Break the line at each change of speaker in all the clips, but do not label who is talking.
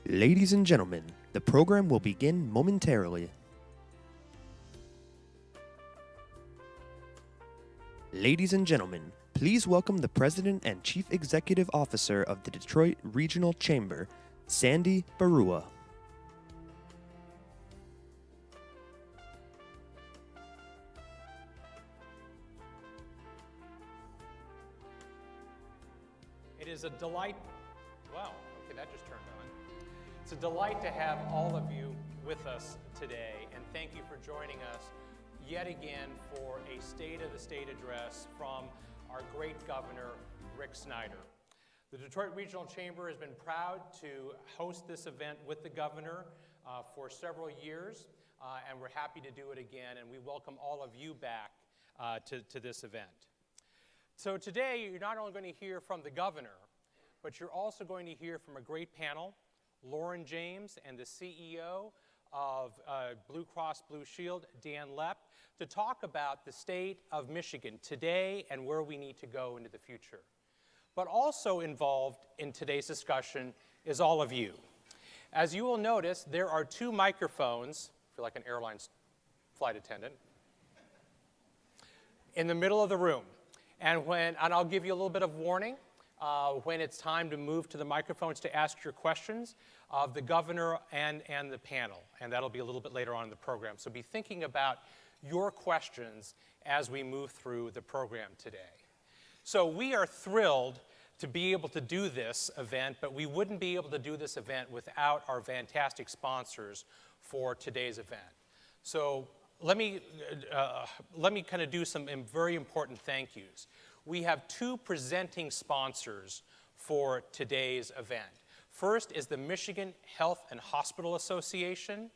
Ladies and gentlemen, the program will begin momentarily. Ladies and gentlemen, please welcome the President and Chief Executive Officer of the Detroit Regional Chamber, Sandy Barua.
It is a delight, wow, okay, that just turned on. It's a delight to have all of you with us today, and thank you for joining us yet again for a State of the State address from our great governor, Rick Snyder. The Detroit Regional Chamber has been proud to host this event with the governor for several years, and we're happy to do it again, and we welcome all of you back to this event. So today, you're not only going to hear from the governor, but you're also going to hear from a great panel, Lauren James and the CEO of Blue Cross Blue Shield, Dan Lepp, to talk about the state of Michigan today and where we need to go into the future. But also involved in today's discussion is all of you. As you will notice, there are two microphones, I feel like an airline flight attendant, in the middle of the room. And I'll give you a little bit of warning when it's time to move to the microphones to ask your questions of the governor and the panel. And that'll be a little bit later on in the program. So be thinking about your questions as we move through the program today. So we are thrilled to be able to do this event, but we wouldn't be able to do this event without our fantastic sponsors for today's event. So let me kind of do some very important thank yous. We have two presenting sponsors for today's event. First is the Michigan Health and Hospital Association,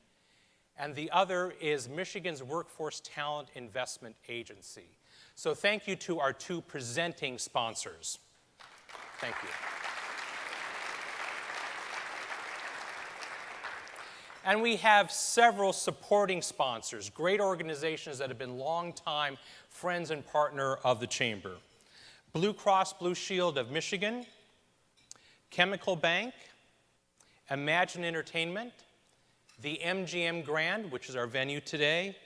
and the other is Michigan's Workforce Talent Investment Agency. So thank you to our two presenting sponsors. Thank you. And we have several supporting sponsors, great organizations that have been longtime friends and partner of the Chamber. Blue Cross Blue Shield of Michigan, Chemical Bank, Imagine Entertainment, the MGM Grand, which is our venue today,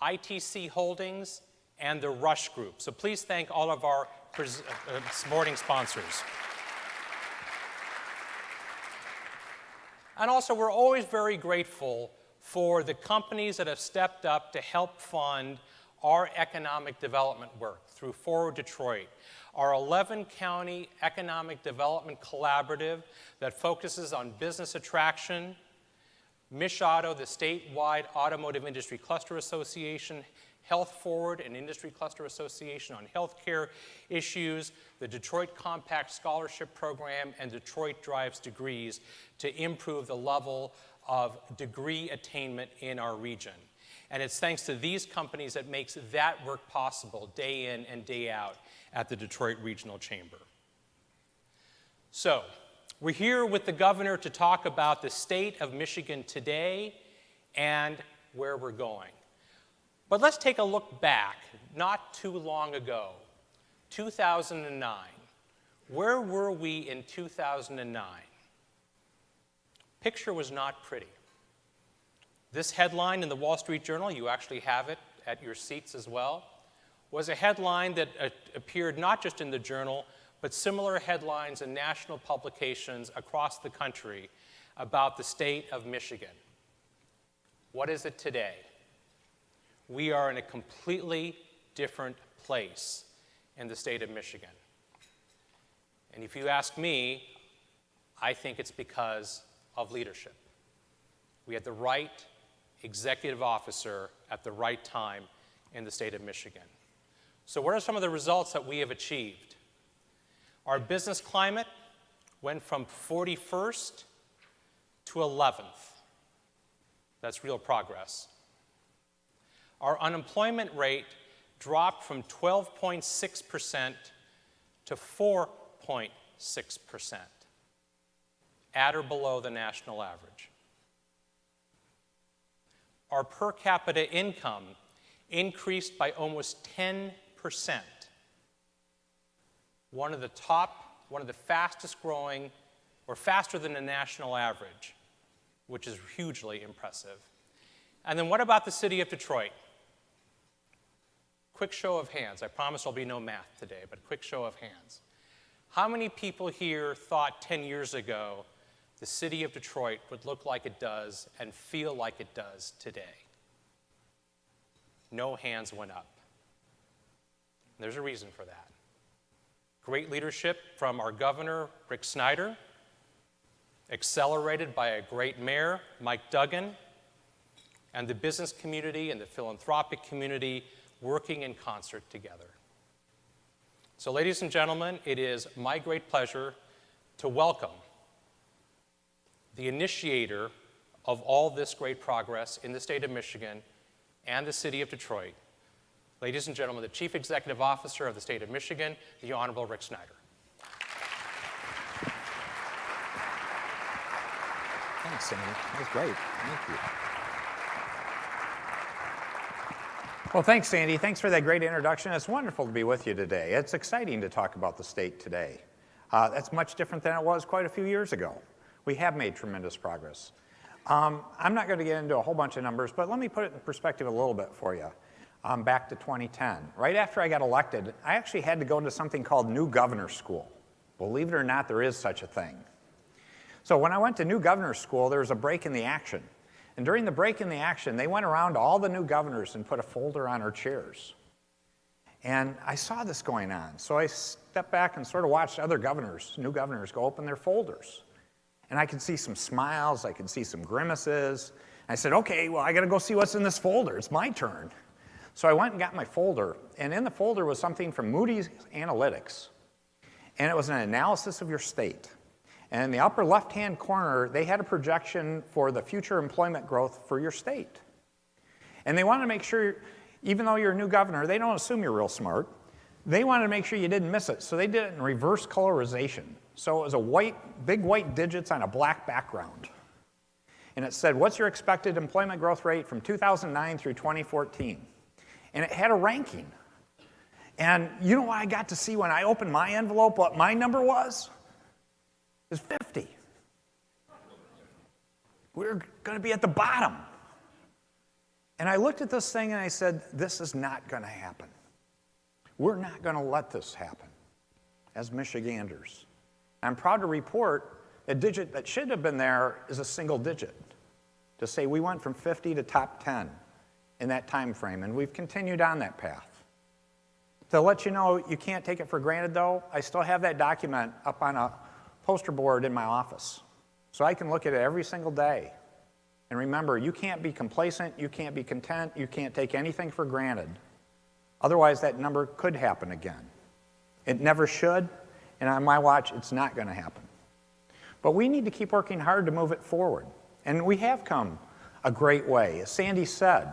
ITC Holdings, and the Rush Group. So please thank all of our supporting sponsors. And also, we're always very grateful for the companies that have stepped up to help fund our economic development work through Forward Detroit, our 11-county economic development collaborative that focuses on business attraction, MishAuto, the statewide automotive industry cluster association, Health Forward, an industry cluster association on healthcare issues, the Detroit Compact Scholarship Program, and Detroit Drives Degrees to improve the level of degree attainment in our region. And it's thanks to these companies that makes that work possible day in and day out at the Detroit Regional Chamber. So, we're here with the governor to talk about the state of Michigan today and where we're going. But let's take a look back, not too long ago, 2009. Where were we in 2009? Picture was not pretty. This headline in the Wall Street Journal, you actually have it at your seats as well, was a headline that appeared not just in the Journal, but similar headlines in national publications across the country about the state of Michigan. What is it today? We are in a completely different place in the state of Michigan. And if you ask me, I think it's because of leadership. We had the right executive officer at the right time in the state of Michigan. So what are some of the results that we have achieved? Our business climate went from 41st to 11th. That's real progress. Our unemployment rate dropped from 12.6% to 4.6%, at or below the national average. Our per capita income increased by almost 10%, one of the fastest growing, or faster than the national average. which is hugely impressive. And then what about the city of Detroit? Quick show of hands. I promise there'll be no math today, but quick show of hands. How many people here thought 10 years ago the city of Detroit would look like it does and feel like it does today? No hands went up. There's a reason for that. Great leadership from our governor, Rick Snyder, accelerated by a great mayor, Mike Duggan, and the business community and the philanthropic community working in concert together. So, ladies and gentlemen, it is my great pleasure to welcome the initiator of all this great progress in the state of Michigan and the city of Detroit. Ladies and gentlemen, the Chief Executive Officer of the state of Michigan, the Honorable Rick Snyder.
Thanks, Sandy. That was great. Thank you. Well, thanks, Sandy. Thanks for that great introduction. It's wonderful to be with you today. It's exciting to talk about the state today. That's much different than it was quite a few years ago. We have made tremendous progress. I'm not going to get into a whole bunch of numbers, but let me put it in perspective a little bit for you. Back to 2010. Right after I got elected, I actually had to go to something called New Governor School. Believe it or not, there is such a thing. So when I went to New Governor School, there was a break in the action. And during the break in the action, they went around to all the new governors and put a folder on our chairs. And I saw this going on. So I stepped back and sort of watched other governors, new governors, go open their folders. And I could see some smiles, I could see some grimaces. I said, okay, well, I got to go see what's in this folder. It's my turn. So I went and got my folder, and in the folder was something from Moody's Analytics. And it was an analysis of your state. And in the upper left-hand corner, they had a projection for the future employment growth for your state. And they wanted to make sure, even though you're a new governor, they don't assume you're real smart. They wanted to make sure you didn't miss it. So they did it in reverse colorization. So it was big white digits on a black background. And it said, what's your expected employment growth rate from 2009 through 2014? And it had a ranking. And you know what I got to see when I opened my envelope, what my number was? It was 50. We're going to be at the bottom. And I looked at this thing and I said, this is not going to happen. We're not going to let this happen as Michiganders. I'm proud to report a digit that should have been there is a single digit, to say we went from 50 to top 10 in that time frame, and we've continued on that path. To let you know you can't take it for granted, though, I still have that document up on a poster board in my office, so I can look at it every single day. And remember, you can't be complacent, you can't be content, you can't take anything for granted. Otherwise, that number could happen again. It never should, and on my watch, it's not going to happen. But we need to keep working hard to move it forward. And we have come a great way. As Sandy said,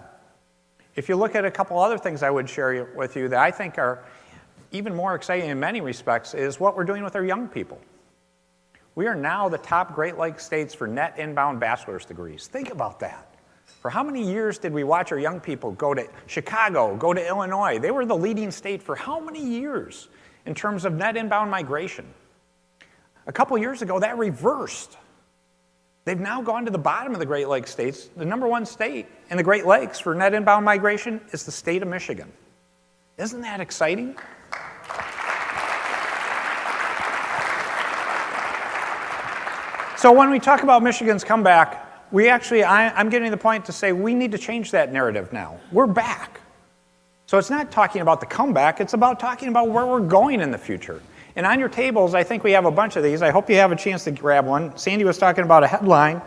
if you look at a couple other things I would share with you that I think are even more exciting in many respects is what we're doing with our young people. We are now the top Great Lakes states for net inbound bachelor's degrees. Think about that. For how many years did we watch our young people go to Chicago, go to Illinois? They were the leading state for how many years in terms of net inbound migration? A couple years ago, that reversed. They've now gone to the bottom of the Great Lakes states. The number one state in the Great Lakes for net inbound migration is the state of Michigan. Isn't that exciting? So when we talk about Michigan's comeback, I'm getting to the point to say we need to change that narrative now. We're back. So it's not talking about the comeback, it's about talking about where we're going in the future. And on your tables, I think we have a bunch of these. I hope you have a chance to grab one. Sandy was talking about a headline.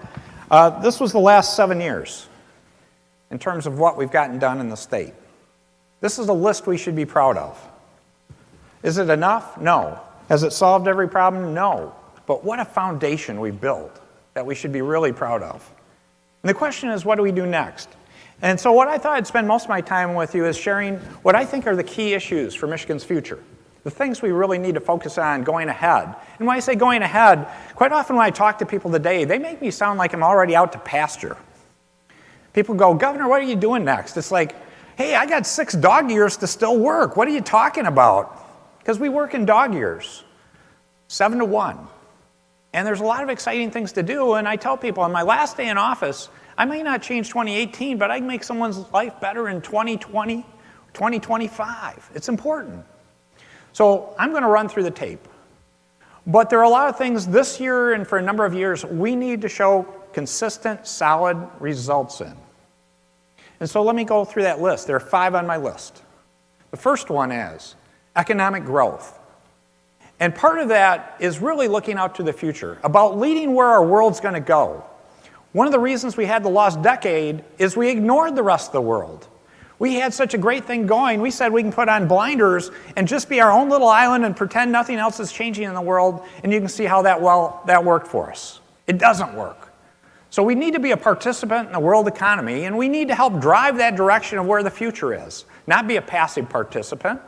This was the last 7 years in terms of what we've gotten done in the state. This is a list we should be proud of. Is it enough? No. Has it solved every problem? No. But what a foundation we've built that we should be really proud of. And the question is, what do we do next? And so what I thought I'd spend most of my time with you is sharing what I think are the key issues for Michigan's future. The things we really need to focus on going ahead. And when I say going ahead, quite often when I talk to people today, they make me sound like I'm already out to pasture. People go, Governor, what are you doing next? It's like, hey, I got 6 dog years to still work. What are you talking about? Because we work in dog years, 7 to 1. And there's a lot of exciting things to do, and I tell people on my last day in office, I may not change 2018, but I can make someone's life better in 2020, 2025. It's important. So I'm going to run through the tape. But there are a lot of things this year and for a number of years we need to show consistent, solid results in. And so let me go through that list. There are 5 on my list. The first one is economic growth. And part of that is really looking out to the future, about leading where our world's going to go. One of the reasons we had the lost decade is we ignored the rest of the world. We had such a great thing going, we said we can put on blinders and just be our own little island and pretend nothing else is changing in the world, and you can see how that worked for us. It doesn't work. So we need to be a participant in the world economy, and we need to help drive that direction of where the future is, not be a passive participant.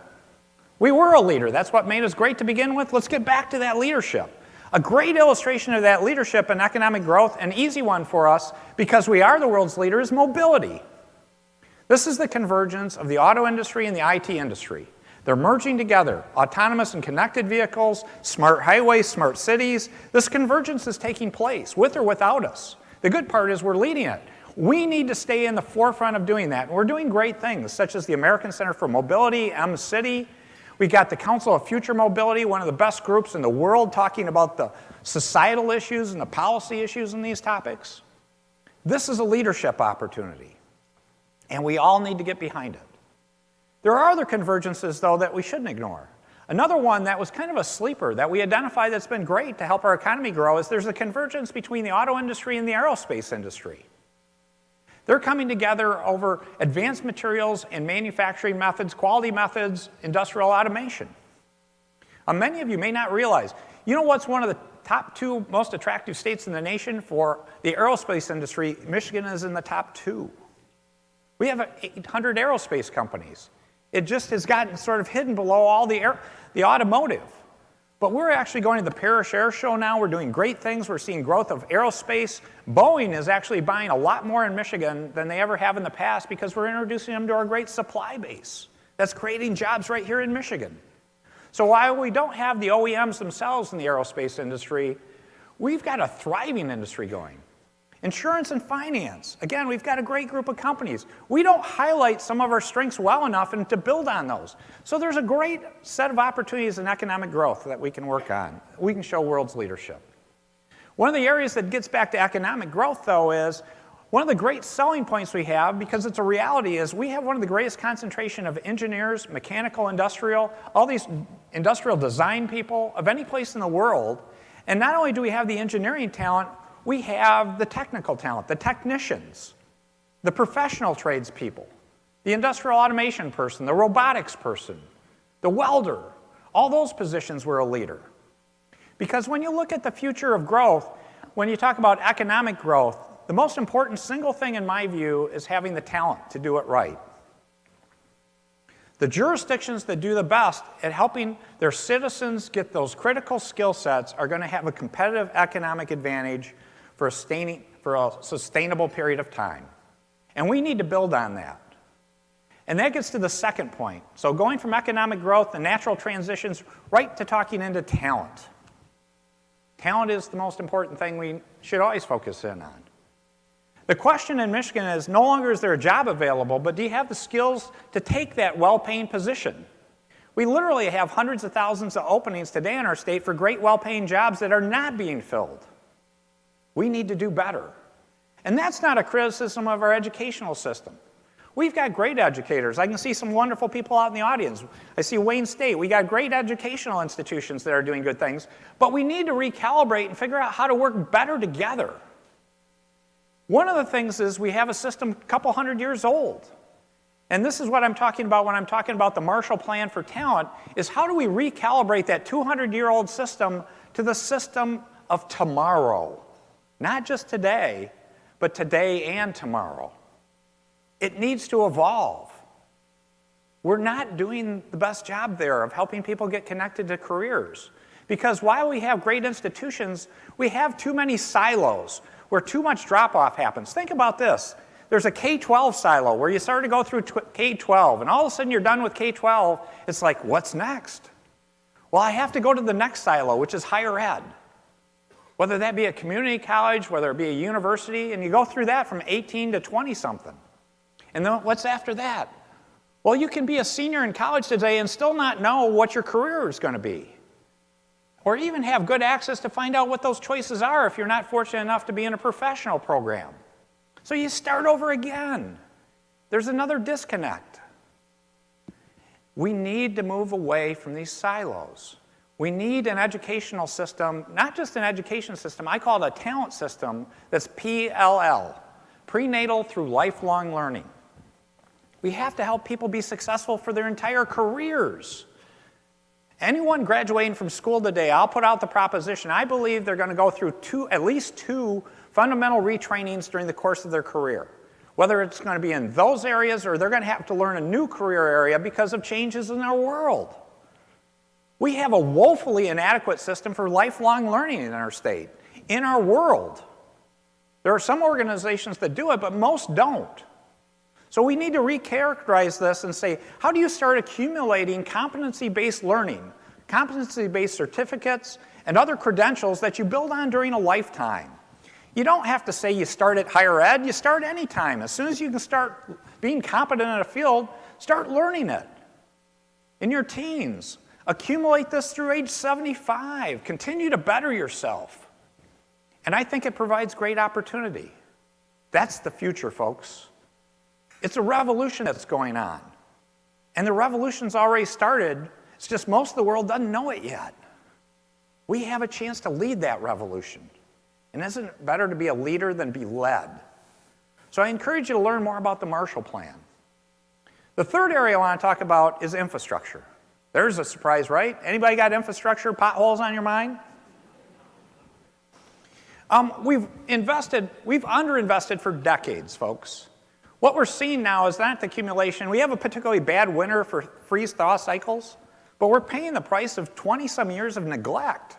We were a leader. That's what made us great to begin with. Let's get back to that leadership. A great illustration of that leadership and economic growth, an easy one for us, because we are the world's leader, is mobility. This is the convergence of the auto industry and the IT industry. They're merging together, autonomous and connected vehicles, smart highways, smart cities. This convergence is taking place, with or without us. The good part is we're leading it. We need to stay in the forefront of doing that. And we're doing great things, such as the American Center for Mobility, M-City. We got the Council of Future Mobility, one of the best groups in the world, talking about the societal issues and the policy issues in these topics. This is a leadership opportunity, and we all need to get behind it. There are other convergences, though, that we shouldn't ignore. Another one that was kind of a sleeper that we identified that's been great to help our economy grow is there's a convergence between the auto industry and the aerospace industry. They're coming together over advanced materials and manufacturing methods, quality methods, industrial automation. Many of you may not realize, you know what's one of the top 2 most attractive states in the nation for the aerospace industry? Michigan is in the top 2. We have 800 aerospace companies. It just has gotten sort of hidden below all the automotive. But we're actually going to the Paris Air Show now. We're doing great things. We're seeing growth of aerospace. Boeing is actually buying a lot more in Michigan than they ever have in the past because we're introducing them to our great supply base. That's creating jobs right here in Michigan. So while we don't have the OEMs themselves in the aerospace industry, we've got a thriving industry going. Insurance and finance. Again, we've got a great group of companies. We don't highlight some of our strengths well enough and to build on those. So there's a great set of opportunities in economic growth that we can work on. We can show world's leadership. One of the areas that gets back to economic growth, though, is one of the great selling points we have, because it's a reality, is we have one of the greatest concentration of engineers, mechanical, industrial, all these industrial design people of any place in the world. And not only do we have the engineering talent, we have the technical talent, the technicians, the professional tradespeople, the industrial automation person, the robotics person, the welder. All those positions we're a leader. Because when you look at the future of growth, when you talk about economic growth, the most important single thing in my view is having the talent to do it right. The jurisdictions that do the best at helping their citizens get those critical skill sets are going to have a competitive economic advantage for a sustainable period of time. And we need to build on that. And that gets to the second point. So going from economic growth and natural transitions right to talking into talent. Talent is the most important thing we should always focus in on. The question in Michigan is no longer is there a job available, but do you have the skills to take that well-paying position? We literally have hundreds of thousands of openings today in our state for great well-paying jobs that are not being filled. We need to do better. And that's not a criticism of our educational system. We've got great educators. I can see some wonderful people out in the audience. I see Wayne State. We got great educational institutions that are doing good things, but we need to recalibrate and figure out how to work better together. One of the things is we have a system a couple hundred years old. And this is what I'm talking about when I'm talking about the Marshall Plan for Talent, is how do we recalibrate that 200-year-old system to the system of tomorrow? Not just today, but today and tomorrow. It needs to evolve. We're not doing the best job there of helping people get connected to careers. Because while we have great institutions, we have too many silos where too much drop-off happens. Think about this. There's a K-12 silo where you start to go through K-12, and all of a sudden you're done with K-12. It's like, what's next? Well, I have to go to the next silo, which is higher ed. whether that be a community college, whether it be a university, and you go through that from 18 to 20-something. And then what's after that? Well, you can be a senior in college today and still not know what your career is going to be, or even have good access to find out what those choices are if you're not fortunate enough to be in a professional program. So you start over again. There's another disconnect. We need to move away from these silos. We need an educational system, not just an education system, I call it a talent system that's PLL, prenatal through lifelong learning. We have to help people be successful for their entire careers. Anyone graduating from school today, I'll put out the proposition, I believe they're going to go through at least two fundamental retrainings during the course of their career. Whether it's going to be in those areas or they're going to have to learn a new career area because of changes in our world. We have a woefully inadequate system for lifelong learning in our state, in our world. There are some organizations that do it, but most don't. So we need to recharacterize this and say, how do you start accumulating competency-based learning, competency-based certificates, and other credentials that you build on during a lifetime? You don't have to say you start at higher ed, you start anytime. As soon as you can start being competent in a field, start learning it. In your teens, accumulate this through age 75. Continue to better yourself. And I think it provides great opportunity. That's the future, folks. It's a revolution that's going on. And the revolution's already started. It's just most of the world doesn't know it yet. We have a chance to lead that revolution. And isn't it better to be a leader than be led? So I encourage you to learn more about the Marshall Plan. The third area I want to talk about is infrastructure. There's a surprise, right? Anybody got infrastructure, potholes on your mind? We've underinvested for decades, folks. What we're seeing now is not the accumulation. We have a particularly bad winter for freeze-thaw cycles, but we're paying the price of 20-some years of neglect.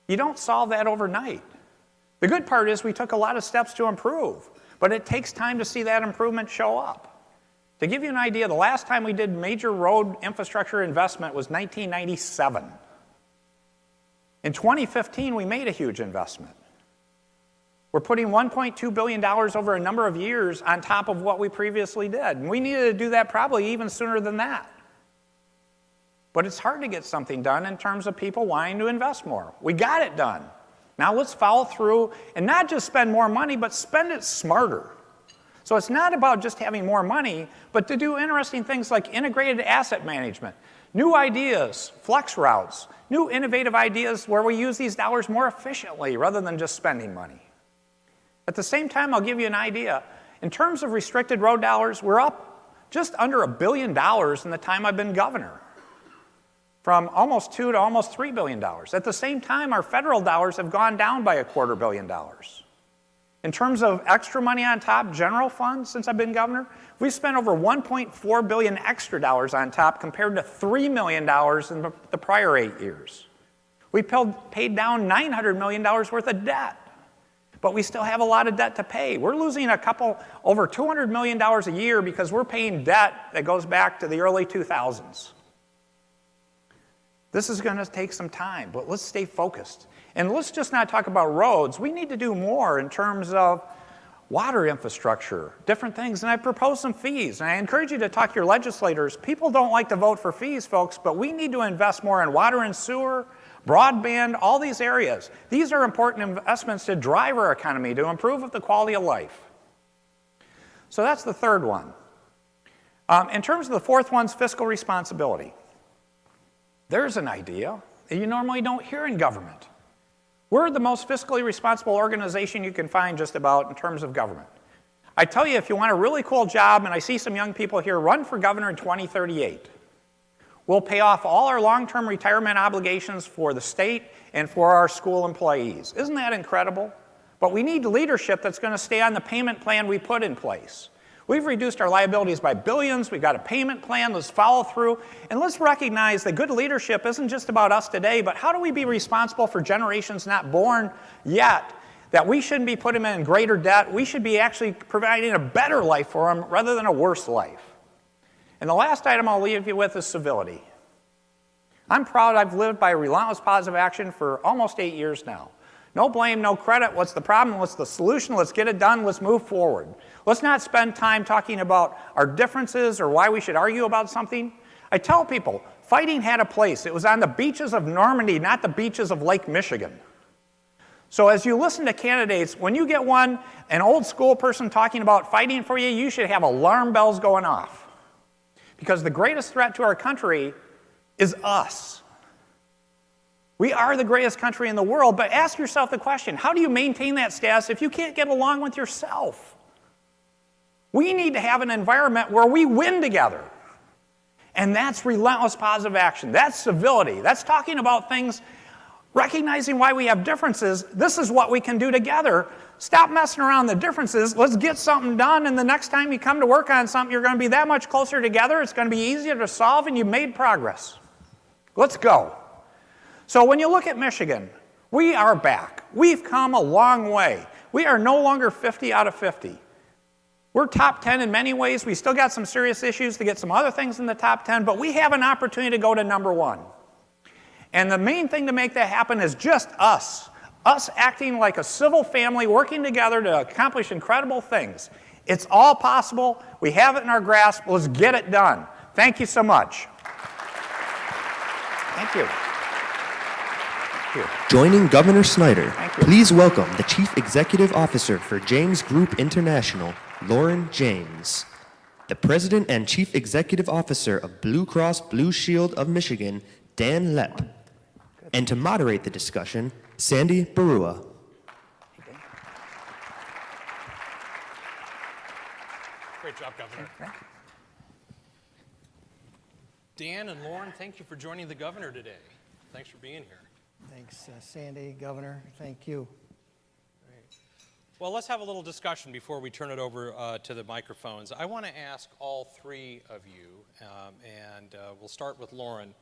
You don't solve that overnight. The good part is we took a lot of steps to improve, but it takes time to see that improvement show up. To give you an idea, the last time we did major road infrastructure investment was 1997. In 2015, we made a huge investment. We're putting $1.2 billion over a number of years on top of what we previously did. And we needed to do that probably even sooner than that. But it's hard to get something done in terms of people wanting to invest more. We got it done. Now let's follow through and not just spend more money, but spend it smarter. So it's not about just having more money, but to do interesting things like integrated asset management, new ideas, flex routes, new innovative ideas where we use these dollars more efficiently rather than just spending money. At the same time, I'll give you an idea. In terms of restricted road dollars, we're up just under $1 billion in the time I've been governor, from almost $2 to almost $3 billion. At the same time, our federal dollars have gone down by $250 million. In terms of extra money on top, general funds, since I've been governor, we've spent over $1.4 billion extra dollars on top compared to $3 million in the prior 8 years. We paid down $900 million worth of debt. But we still have a lot of debt to pay. We're losing over $200 million a year because we're paying debt that goes back to the early 2000s. This is going to take some time, but let's stay focused. And let's just not talk about roads. We need to do more in terms of water infrastructure, different things. And I propose some fees. And I encourage you to talk to your legislators. People don't like to vote for fees, folks, but we need to invest more in water and sewer, broadband, all these areas. These are important investments to drive our economy, to improve the quality of life. So that's the third one. In terms of the fourth one's fiscal responsibility. There's an idea that you normally don't hear in government. We're the most fiscally responsible organization you can find just about in terms of government. I tell you, if you want a really cool job, and I see some young people here, run for governor in 2038. We'll pay off all our long-term retirement obligations for the state and for our school employees. Isn't that incredible? But we need leadership that's going to stay on the payment plan we put in place. We've reduced our liabilities by billions. We've got a payment plan. Let's follow through. And let's recognize that good leadership isn't just about us today, but how do we be responsible for generations not born yet, that we shouldn't be putting them in greater debt. We should be actually providing a better life for them rather than a worse life. And the last item I'll leave you with is civility. I'm proud I've lived by relentless positive action for almost 8 years now. No blame, no credit. What's the problem? What's the solution? Let's get it done. Let's move forward. Let's not spend time talking about our differences or why we should argue about something. I tell people, fighting had a place. It was on the beaches of Normandy, not the beaches of Lake Michigan. So as you listen to candidates, when you get an old school person talking about fighting for you, you should have alarm bells going off. Because the greatest threat to our country is us. We are the greatest country in the world, but ask yourself the question, how do you maintain that status if you can't get along with yourself? We need to have an environment where we win together. And that's relentless positive action. That's civility. That's talking about things, recognizing why we have differences. This is what we can do together. Stop messing around the differences. Let's get something done, and the next time you come to work on something, you're going to be that much closer together. It's going to be easier to solve, and you've made progress. Let's go. So when you look at Michigan, we are back. We've come a long way. We are no longer 50 out of 50. We're top 10 in many ways. We still got some serious issues to get some other things in the top 10, but we have an opportunity to go to number 1. And the main thing to make that happen is just us. Us acting like a civil family, working together to accomplish incredible things. It's all possible. We have it in our grasp. Let's get it done. Thank you so much. Thank you.
Joining Governor Snyder, please welcome the Chief Executive Officer for James Group International, Lauren James. The President and Chief Executive Officer of Blue Cross Blue Shield of Michigan, Dan Lepp. And to moderate the discussion, Sandy Barua.
Great job, Governor. Dan and Lauren, thank you for joining the Governor today. Thanks for being here.
Thanks, Sandy, Governor. Thank you.
Great. Well, let's have a little discussion before we turn it over to the microphones. I want to ask all three of you, and we'll start with Lauren.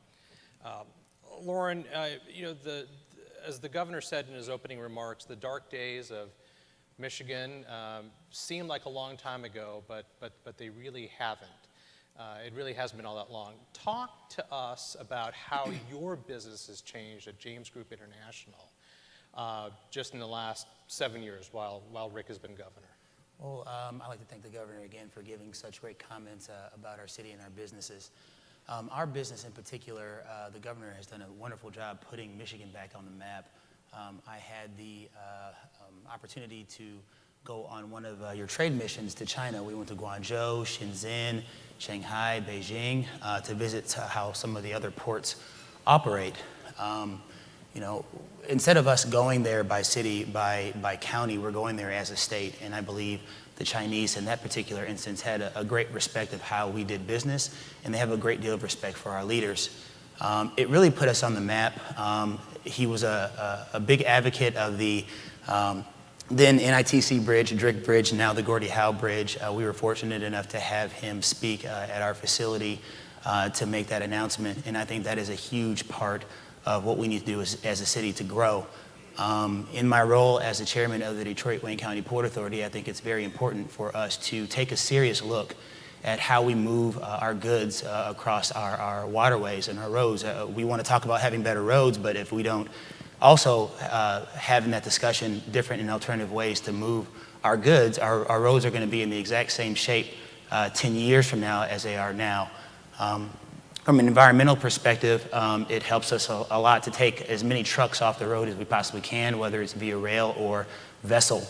Lauren, as the governor said in his opening remarks, the dark days of Michigan seem like a long time ago, but they really haven't. It really hasn't been all that long. Talk to us about how your business has changed at James Group International just in the last 7 years while Rick has been governor.
Well, I'd like to thank the governor again for giving such great comments about our city and our businesses. Our business in particular, the governor has done a wonderful job putting Michigan back on the map. I had the opportunity to go on one of your trade missions to China. We went to Guangzhou, Shenzhen, Shanghai, Beijing to visit how some of the other ports operate. Instead of us going there by city, by county, we're going there as a state, and I believe the Chinese in that particular instance had a great respect of how we did business, and they have a great deal of respect for our leaders. It really put us on the map. He was a big advocate of the then NITC Bridge, Drick Bridge, now the Gordie Howe Bridge. We were fortunate enough to have him speak at our facility to make that announcement, and I think that is a huge part of what we need to do as a city to grow. In my role as the chairman of the Detroit-Wayne County Port Authority, I think it's very important for us to take a serious look at how we move our goods across our waterways and our roads. We want to talk about having better roads, but if we don't also having that discussion, different and alternative ways to move our goods, our roads are going to be in the exact same shape 10 years from now as they are now. From an environmental perspective, it helps us a lot to take as many trucks off the road as we possibly can, whether it's via rail or vessel.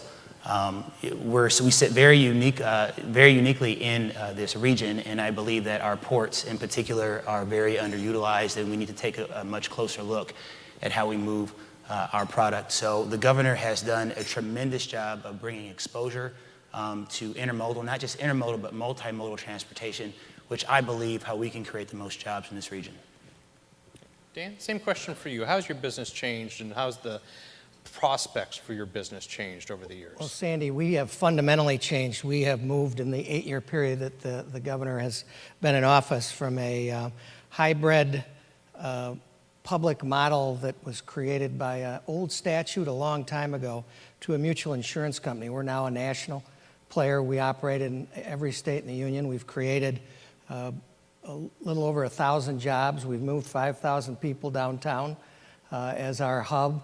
We sit very uniquely in this region, and I believe that our ports in particular are very underutilized, and we need to take a much closer look at how we move our product. So the governor has done a tremendous job of bringing exposure to intermodal, not just intermodal, but multimodal transportation, which I believe how we can create the most jobs in this region.
Dan, same question for you. How's your business changed, and how's the prospects for your business changed over the years?
Well, Sandy, we have fundamentally changed. We have moved in the 8-year period that the governor has been in office from a hybrid public model that was created by an old statute a long time ago to a mutual insurance company. We're now a national player. We operate in every state in the union. We've created a little over 1,000 jobs. We've moved 5,000 people downtown as our hub,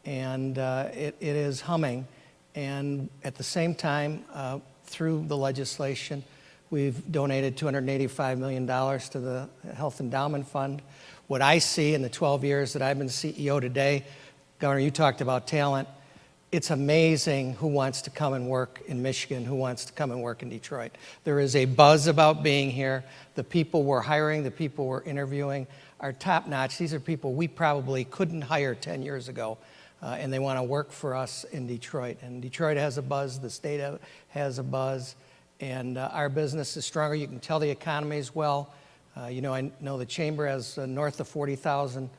and it is humming. And at the same time, through the legislation, we've donated $285 million to the Health Endowment Fund. What I see in the 12 years that I've been CEO today, Governor, you talked about talent. It's amazing who wants to come and work in Michigan, who wants to come and work in Detroit. There is a buzz about being here. The people we're hiring, the people we're interviewing are top-notch. These are people we probably couldn't hire 10 years ago, and they want to work for us in Detroit. And Detroit has a buzz, the state has a buzz, and our business is stronger. You can tell the economy is well. I know the Chamber has north of 40,000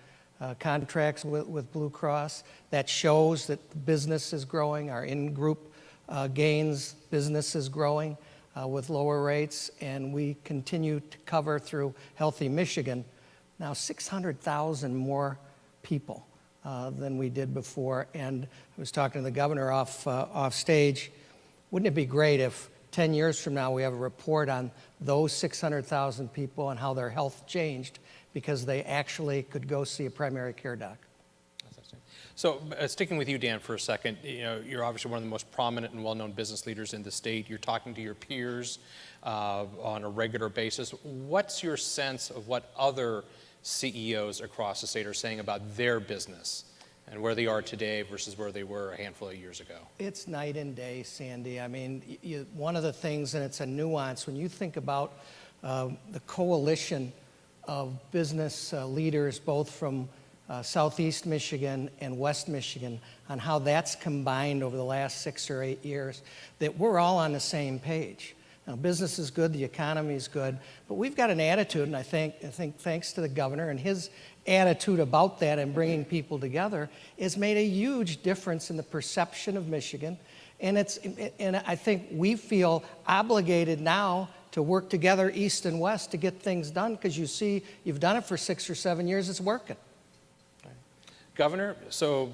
contracts with Blue Cross. That shows that business is growing. Our in-group gains, business is growing with lower rates, and we continue to cover through Healthy Michigan now 600,000 more people than we did before. And I was talking to the governor off stage. Wouldn't it be great if 10 years from now we have a report on those 600,000 people and how their health changed because they actually could go see a primary care doc?
So sticking with you, Dan, for a second, you're obviously one of the most prominent and well-known business leaders in the state. You're talking to your peers on a regular basis. What's your sense of what other CEOs across the state are saying about their business and where they are today versus where they were a handful of years ago?
It's night and day, Sandy. I mean, one of the things, and it's a nuance, when you think about the coalition of business leaders, both from Southeast Michigan and West Michigan, on how that's combined over the last 6 or 8 years, that we're all on the same page. Now, business is good, the economy is good, but we've got an attitude, and I think thanks to the governor and his attitude about that and bringing people together has made a huge difference in the perception of Michigan. And I think we feel obligated now to work together east and west to get things done, because you see, you've done it for 6 or 7 years, it's working.
Governor, so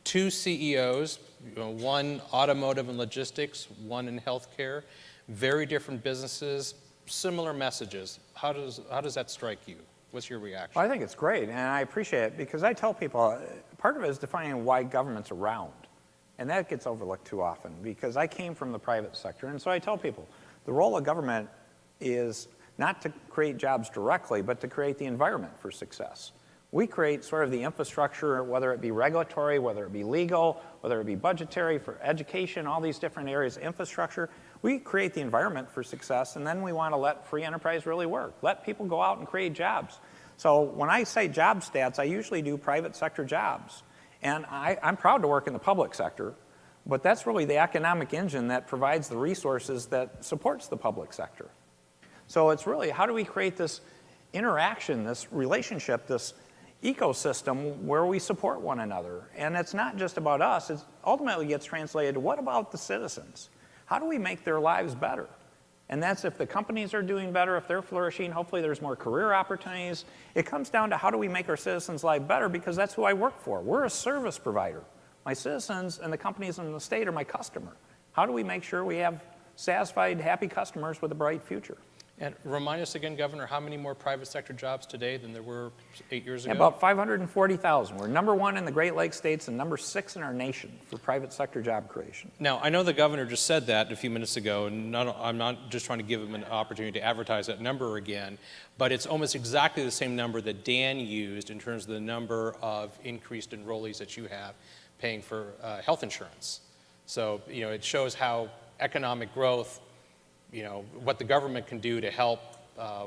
2 CEOs, one automotive and logistics, one in healthcare, very different businesses, similar messages. How does that strike you? What's your reaction?
Well, I think it's great, and I appreciate it, because I tell people, part of it is defining why government's around. And that gets overlooked too often, because I came from the private sector, and so I tell people, the role of government is not to create jobs directly, but to create the environment for success. We create sort of the infrastructure, whether it be regulatory, whether it be legal, whether it be budgetary, for education, all these different areas, infrastructure. We create the environment for success, and then we want to let free enterprise really work. Let people go out and create jobs. So when I say job stats, I usually do private sector jobs. And I'm proud to work in the public sector, but that's really the economic engine that provides the resources that supports the public sector. So it's really, how do we create this interaction, this relationship, this ecosystem where we support one another? And it's not just about us, it ultimately gets translated to what about the citizens? How do we make their lives better? And that's if the companies are doing better, if they're flourishing, hopefully there's more career opportunities. It comes down to how do we make our citizens' life better, because that's who I work for. We're a service provider. My citizens and the companies in the state are my customer. How do we make sure we have satisfied, happy customers with a bright future?
And remind us again, Governor, how many more private sector jobs today than there were 8 years ago?
About 540,000. We're #1 in the Great Lakes states and #6 in our nation for private sector job creation.
Now, I know the governor just said that a few minutes ago, and I'm not just trying to give him an opportunity to advertise that number again, but it's almost exactly the same number that Dan used in terms of the number of increased enrollees that you have paying for health insurance. So, it shows how economic growth, what the government can do to help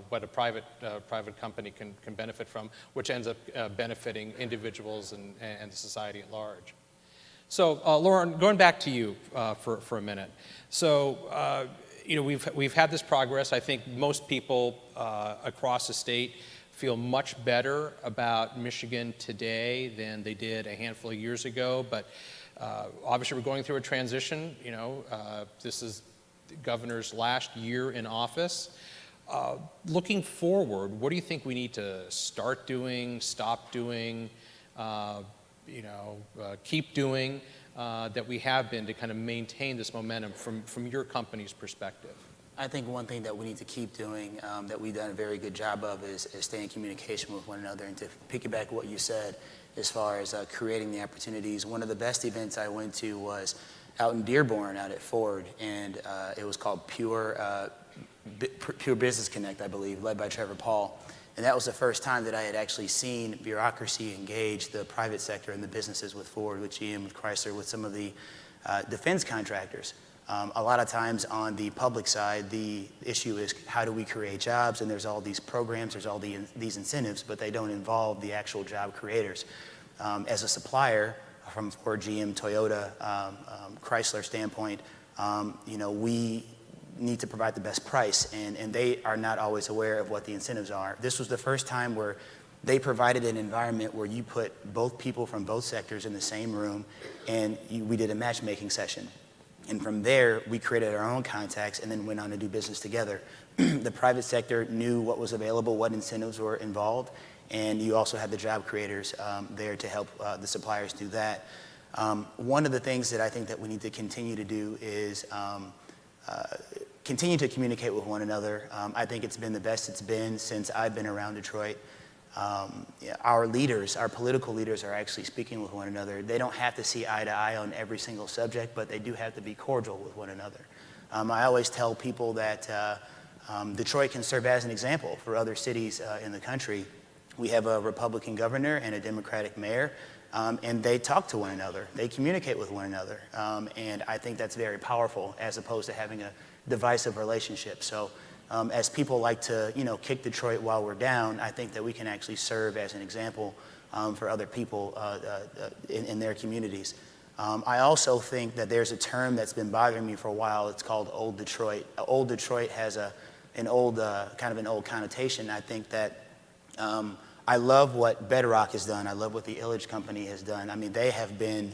what a private company can benefit from, which ends up benefiting individuals and the society at large. So, Lauren, going back to you for a minute. So, we've had this progress. I think most people across the state feel much better about Michigan today than they did a handful of years ago. But obviously, we're going through a transition. This is the governor's last year in office. Looking forward, what do you think we need to start doing, stop doing, keep doing that we have been to kind of maintain this momentum from your company's perspective?
I think one thing that we need to keep doing, that we've done a very good job of, is stay in communication with one another. And to piggyback what you said, as far as creating the opportunities, one of the best events I went to was out in Dearborn, out at Ford, and it was called Pure Business Connect, I believe, led by Trevor Paul. And that was the first time that I had actually seen bureaucracy engage the private sector and the businesses with Ford, with GM, with Chrysler, with some of the defense contractors. A lot of times on the public side, the issue is how do we create jobs, and there's all these programs, there's all these incentives, but they don't involve the actual job creators. As a supplier from Ford, GM, Toyota, Chrysler standpoint, we need to provide the best price, and they are not always aware of what the incentives are. This was the first time where they provided an environment where you put both people from both sectors in the same room, and we did a matchmaking session. And from there, we created our own contacts and then went on to do business together. The private sector knew what was available, what incentives were involved, and you also had the job creators there to help the suppliers do that. One of the things that I think that we need to continue to do is continue to communicate with one another. I think it's been the best it's been since I've been around Detroit. Our leaders, our political leaders, are actually speaking with one another. They don't have to see eye to eye on every single subject, but they do have to be cordial with one another. I always tell people that Detroit can serve as an example for other cities in the country. We have a Republican governor and a Democratic mayor, and they talk to one another. They communicate with one another, and I think that's very powerful as opposed to having a divisive relationship. So as people like to, kick Detroit while we're down, I think that we can actually serve as an example for other people in their communities. I also think that there's a term that's been bothering me for a while. It's called Old Detroit. Old Detroit has an old connotation. I think that I love what Bedrock has done. I love what the Illage Company has done. I mean, they have been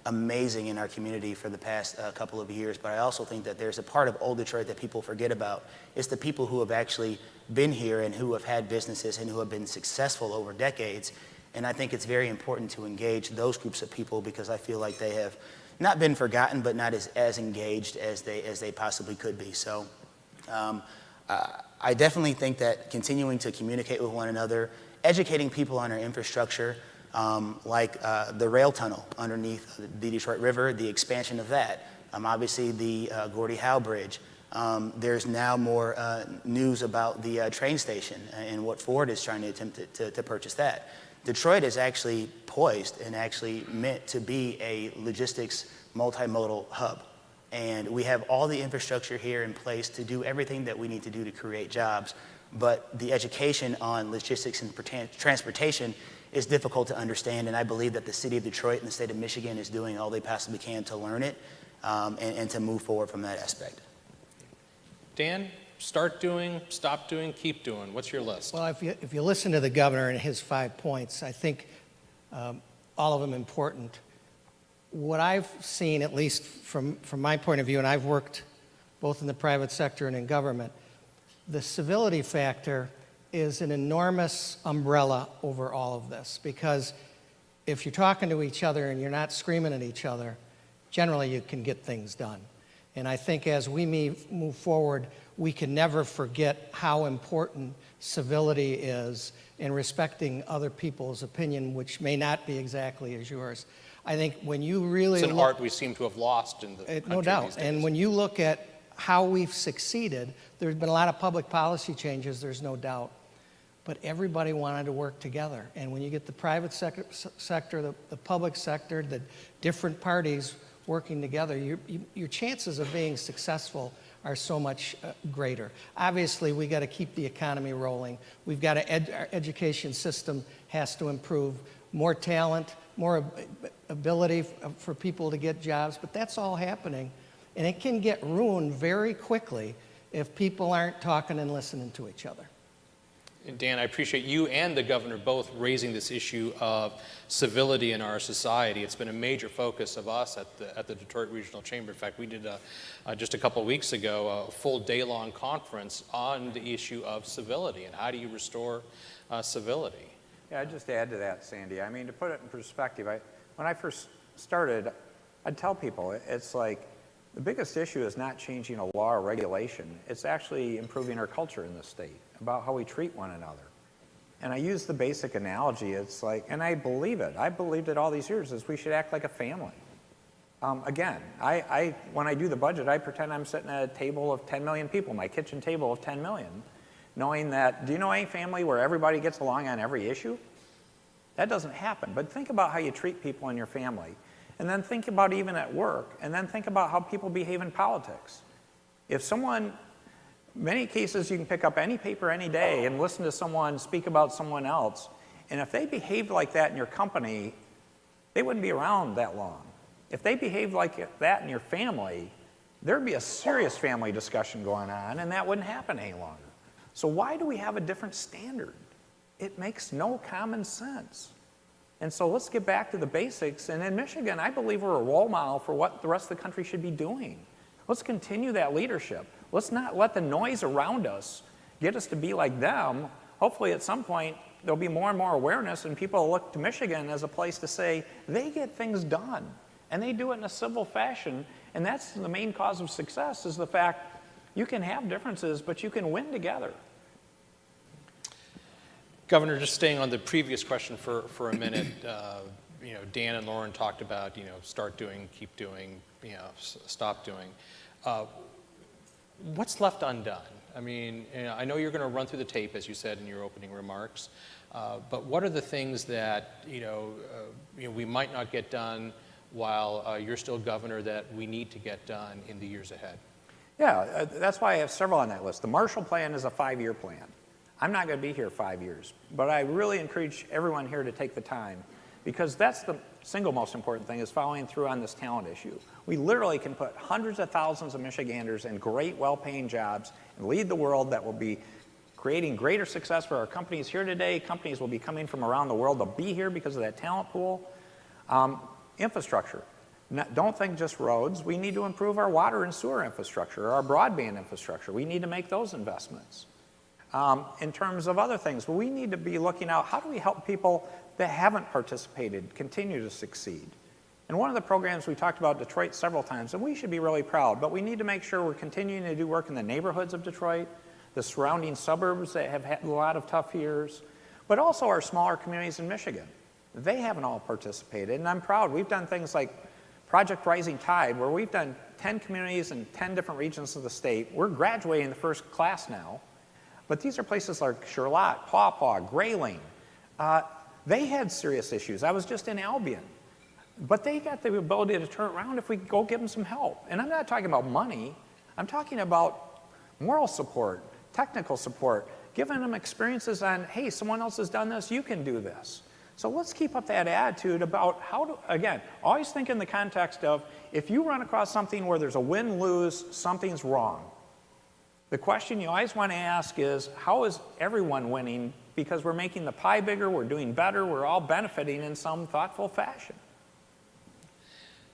amazing in our community for the past couple of years, but I also think that there's a part of Old Detroit that people forget about. It's the people who have actually been here and who have had businesses and who have been successful over decades. And I think it's very important to engage those groups of people because I feel like they have not been forgotten, but not as engaged as they possibly could be. So I definitely think that continuing to communicate with one another, educating people on our infrastructure, like the rail tunnel underneath the Detroit River, the expansion of that. Obviously, the Gordie Howe Bridge. There's now more news about the train station and what Ford is trying to attempt to purchase that. Detroit is actually poised and actually meant to be a logistics multimodal hub. And we have all the infrastructure here in place to do everything that we need to do to create jobs. But the education on logistics and transportation is difficult to understand, and I believe that the city of Detroit and the state of Michigan is doing all they possibly can to learn it and to move forward from that aspect.
Dan, start doing, stop doing, keep doing. What's your list?
Well, if you listen to the governor and his 5 points, I think all of them important. What I've seen, at least from my point of view, and I've worked both in the private sector and in government, the civility factor is an enormous umbrella over all of this, because if you're talking to each other and you're not screaming at each other, generally you can get things done. And I think as we move forward, we can never forget how important civility is in respecting other people's opinion, which may not be exactly as yours. I think when you really
it's an art we seem to have lost in the country
no doubt.
these days.
And when you look at how we've succeeded, there's been a lot of public policy changes, there's no doubt. But everybody wanted to work together. And when you get the private sector, the public sector, the different parties working together, your chances of being successful are so much greater. Obviously, we got to keep the economy rolling. We've got to, our education system has to improve. More talent, more ability for people to get jobs, but that's all happening. And it can get ruined very quickly if people aren't talking and listening to each other.
Dan, I appreciate you and the governor both raising this issue of civility in our society. It's been a major focus of us at the Detroit Regional Chamber. In fact, we did just a couple of weeks ago a full day-long conference on the issue of civility and how do you restore civility.
Yeah, I'd just add to that, Sandy. I mean, to put it in perspective, when I first started, I'd tell people, it's like, The biggest issue is not changing a law or regulation. It's actually improving our culture in the state about how we treat one another. And I use the basic analogy, it's like, and I believe it, I believed it all these years, is we should act like a family. Again, when I do the budget, I pretend I'm sitting at a table of 10 million people, my kitchen table of 10 million, knowing that, do you know any family where everybody gets along on every issue? That doesn't happen, but think about how you treat people in your family. And then think about even at work, and then think about how people behave in politics. If someone, many cases you can pick up any paper any day and listen to someone speak about someone else, and if they behaved like that in your company, they wouldn't be around that long. If they behaved like that in your family, there'd be a serious family discussion going on, and that wouldn't happen any longer. So why do we have a different standard? It makes no common sense. And so let's get back to the basics. And in Michigan, I believe we're a role model for what the rest of the country should be doing. Let's continue that leadership. Let's not let the noise around us get us to be like them. Hopefully at some point, there'll be more and more awareness and people will look to Michigan as a place to say, they get things done. And they do it in a civil fashion. And that's the main cause of success, is the fact you can have differences, but you can win together.
Governor, just staying on the previous question for a minute, Dan and Lauren talked about, start doing, keep doing, stop doing. What's left undone? I mean, I know you're going to run through the tape, as you said in your opening remarks, but what are the things that, we might not get done while you're still governor that we need to get done in the years ahead?
Yeah, that's why I have several on that list. The Marshall Plan is a 5-year plan. I'm not going to be here 5 years, but I really encourage everyone here to take the time, because that's the single most important thing, is following through on this talent issue. We literally can put hundreds of thousands of Michiganders in great, well-paying jobs and lead the world that will be creating greater success for our companies here today. Companies will be coming from around the world. They'll be here because of that talent pool. Infrastructure. Don't think just roads. We need to improve our water and sewer infrastructure, our broadband infrastructure. We need to make those investments. In terms of other things, we need to be looking out, how do we help people that haven't participated continue to succeed? And one of the programs we talked about Detroit several times, and we should be really proud, but we need to make sure we're continuing to do work in the neighborhoods of Detroit, the surrounding suburbs that have had a lot of tough years, but also our smaller communities in Michigan. They haven't all participated, and I'm proud. We've done things like Project Rising Tide, where we've done 10 communities in 10 different regions of the state. We're graduating the first class now. But these are places like Charlotte, Paw Paw, Grayling. They had serious issues. I was just in Albion. But they got the ability to turn around if we go give them some help. And I'm not talking about money. I'm talking about moral support, technical support, giving them experiences on, hey, someone else has done this, you can do this. So let's keep up that attitude about how to, again, always think in the context of, if you run across something where there's a win-lose, something's wrong. The question you always want to ask is, how is everyone winning? Because we're making the pie bigger, we're doing better, we're all benefiting in some thoughtful fashion.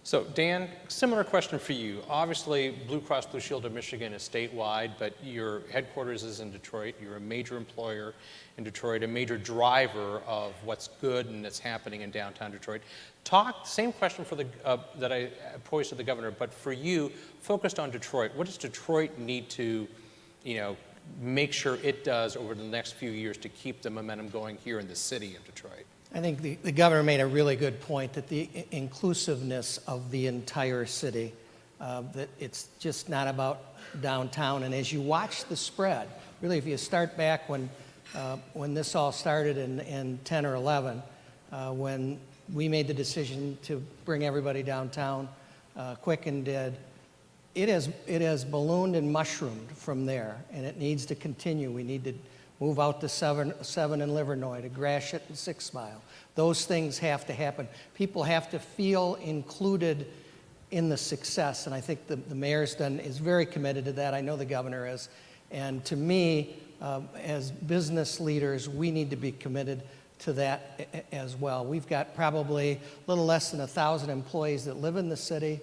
So Dan, similar question for you. Obviously, Blue Cross Blue Shield of Michigan is statewide, but your headquarters is in Detroit. You're a major employer in Detroit, a major driver of what's good and that's happening in downtown Detroit. Same question for that I posed to the governor, but for you, focused on Detroit. What does Detroit need to, make sure it does over the next few years to keep the momentum going here in the city of Detroit?
I think the governor made a really good point that the inclusiveness of the entire city, that it's just not about downtown. And as you watch the spread, really, if you start back when this all started in 10 or 11, when we made the decision to bring everybody downtown, Quicken did, it has ballooned and mushroomed from there, and it needs to continue. We need to move out to 7 in Livernois, to Gratiot and 6 Mile. Those things have to happen. People have to feel included in the success, and I think the mayor's is very committed to that. I know the governor is. And to me, as business leaders, we need to be committed to that as well. We've got probably a little less than 1,000 employees that live in the city,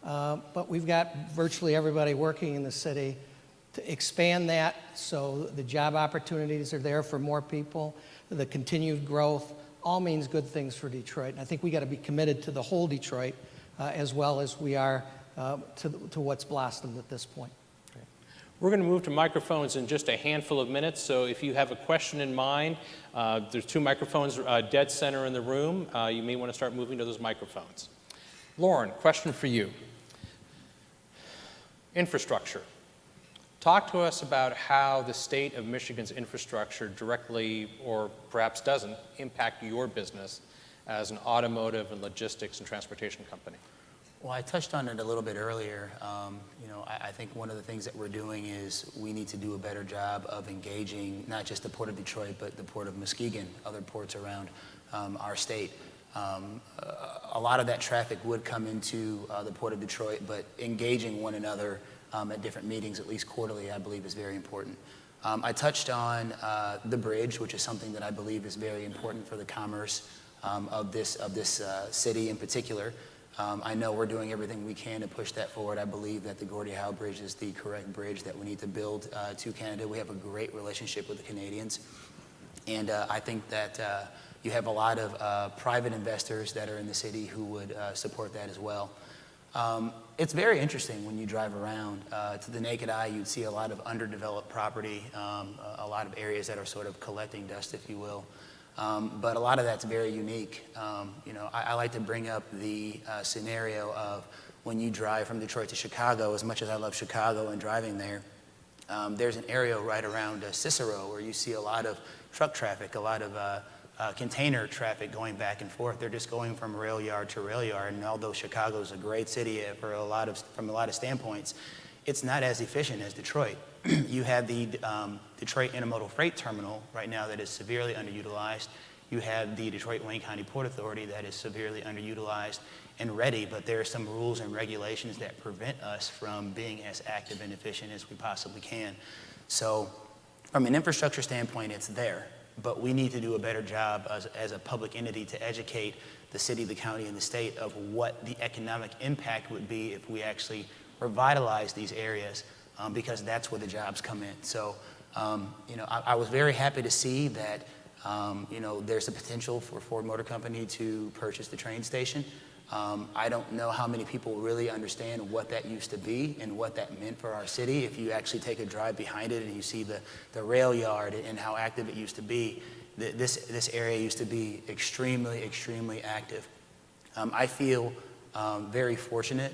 but we've got virtually everybody working in the city. To expand that so the job opportunities are there for more people, the continued growth, all means good things for Detroit. And I think we got to be committed to the whole Detroit as well as we are to what's blossomed at this point.
We're going to move to microphones in just a handful of minutes, so if you have a question in mind, there's 2 microphones dead center in the room. You may want to start moving to those microphones. Lauren, question for you. Infrastructure. Talk to us about how the state of Michigan's infrastructure directly, or perhaps doesn't, impact your business as an automotive and logistics and transportation company.
Well, I touched on it a little bit earlier. I think one of the things that we're doing is we need to do a better job of engaging not just the Port of Detroit, but the Port of Muskegon, other ports around our state. A lot of that traffic would come into the Port of Detroit, but engaging one another at different meetings, at least quarterly, I believe is very important. I touched on the bridge, which is something that I believe is very important for the commerce of this city in particular. I know we're doing everything we can to push that forward. I believe that the Gordie Howe Bridge is the correct bridge that we need to build to Canada. We have a great relationship with the Canadians. And I think that you have a lot of private investors that are in the city who would support that as well. It's very interesting when you drive around. To the naked eye, you'd see a lot of underdeveloped property, a lot of areas that are sort of collecting dust, if you will. But a lot of that's very unique. I like to bring up the scenario of when you drive from Detroit to Chicago. As much as I love Chicago and driving there, there's an area right around Cicero where you see a lot of truck traffic, a lot of container traffic going back and forth. They're just going from rail yard to rail yard. And although Chicago's a great city from a lot of standpoints, it's not as efficient as Detroit. You have the Detroit Intermodal Freight Terminal right now that is severely underutilized. You have the Detroit-Wayne County Port Authority that is severely underutilized and ready, but there are some rules and regulations that prevent us from being as active and efficient as we possibly can. So from an infrastructure standpoint, it's there, but we need to do a better job as a public entity to educate the city, the county, and the state of what the economic impact would be if we actually revitalize these areas. Because that's where the jobs come in. So, I was very happy to see that, there's a potential for Ford Motor Company to purchase the train station. I don't know how many people really understand what that used to be and what that meant for our city. If you actually take a drive behind it and you see the rail yard and how active it used to be, this area used to be extremely, extremely active. I feel very fortunate,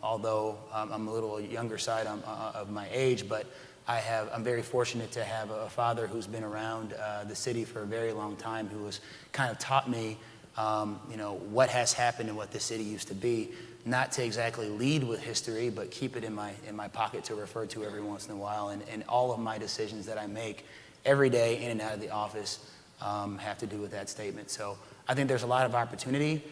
although I'm a little younger side of my age, but I'm very fortunate to have a father who's been around the city for a very long time, who has kind of taught me, what has happened and what the city used to be. Not to exactly lead with history, but keep it in my pocket to refer to every once in a while. And all of my decisions that I make every day in and out of the office have to do with that statement. So I think there's a lot of opportunity.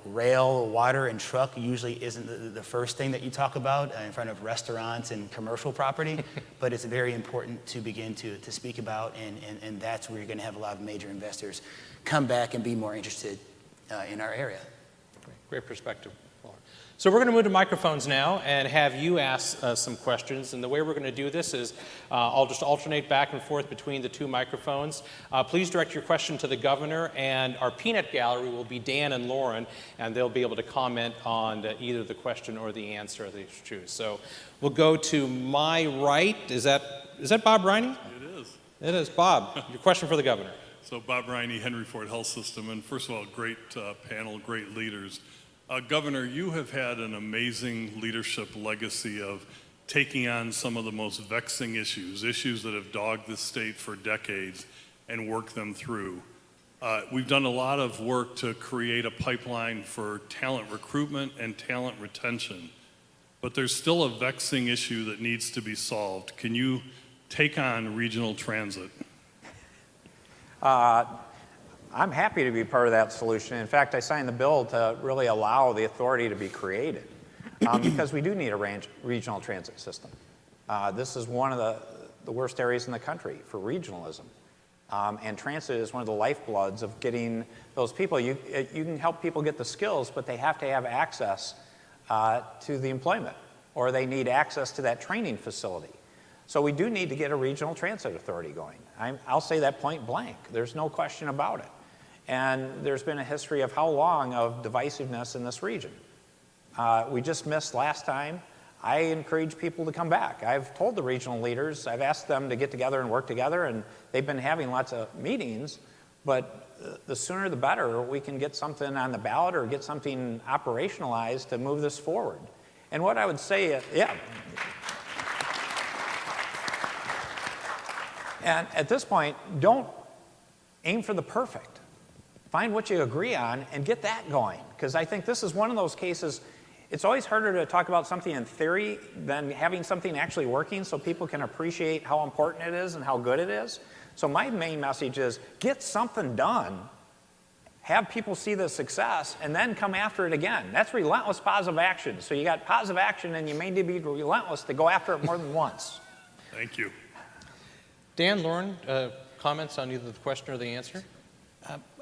Rail, water, and truck usually isn't the first thing that you talk about in front of restaurants and commercial property, but it's very important to begin to speak about, and that's where you're going to have a lot of major investors come back and be more interested in our area.
Great perspective, Laura. So we're going to move to microphones now and have you ask some questions. And the way we're going to do this is I'll just alternate back and forth between the 2 microphones. Please direct your question to the governor, and our peanut gallery will be Dan and Lauren, and they'll be able to comment on either the question or the answer they choose. So we'll go to my right. Is that Bob Riney?
It is.
It is. Bob, your question for the governor.
So Bob Riney, Henry Ford Health System, and first of all, great panel, great leaders. Governor, you have had an amazing leadership legacy of taking on some of the most vexing issues that have dogged this state for decades, and work them through. We've done a lot of work to create a pipeline for talent recruitment and talent retention, but there's still a vexing issue that needs to be solved. Can you take on regional transit?
I'm happy to be part of that solution. In fact, I signed the bill to really allow the authority to be created because we do need a regional transit system. This is one of the worst areas in the country for regionalism. And transit is one of the lifebloods of getting those people. You can help people get the skills, but they have to have access to the employment, or they need access to that training facility. So we do need to get a regional transit authority going. I'll say that point blank. There's no question about it. And there's been a history of how long of divisiveness in this region. we just missed last time. I encourage people to come back. I've told the regional leaders, I've asked them to get together and work together, and they've been having lots of meetings, but the sooner the better we can get something on the ballot or get something operationalized to move this forward. And what I would say, yeah. And at this point, don't aim for the perfect. Find what you agree on and get that going, because I think this is one of those cases. It's always harder to talk about something in theory than having something actually working so people can appreciate how important it is and how good it is. So my main message is get something done, have people see the success, and then come after it again. That's relentless positive action. So you got positive action, and you may need to be relentless to go after it more than once.
Thank you.
Dan, Lauren, comments on either the question or the answer?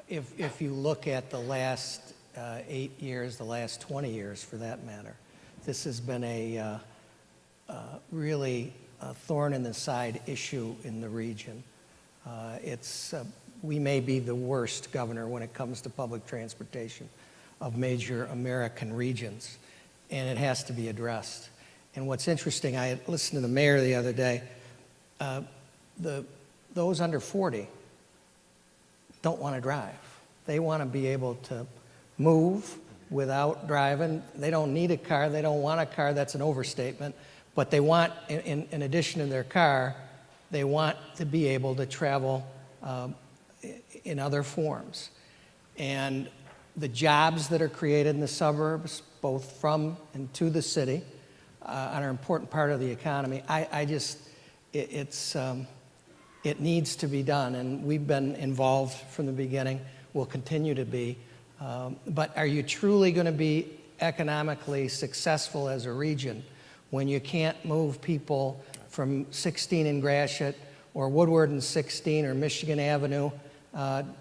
If you look at the last 8 years, the last 20 years for that matter, this has been a really a thorn in the side issue in the region. We may be the worst governor when it comes to public transportation of major American regions, and it has to be addressed. And what's interesting, I listened to the mayor the other day, those under 40 don't want to drive. They want to be able to move without driving. They don't need a car. They don't want a car. That's an overstatement. But they want, in addition to their car, they want to be able to travel in other forms. And the jobs that are created in the suburbs, both from and to the city, are an important part of the economy. It needs to be done, and we've been involved from the beginning. We'll continue to be. But are you truly going to be economically successful as a region when you can't move people from 16 in Gratiot or Woodward and 16 or Michigan Avenue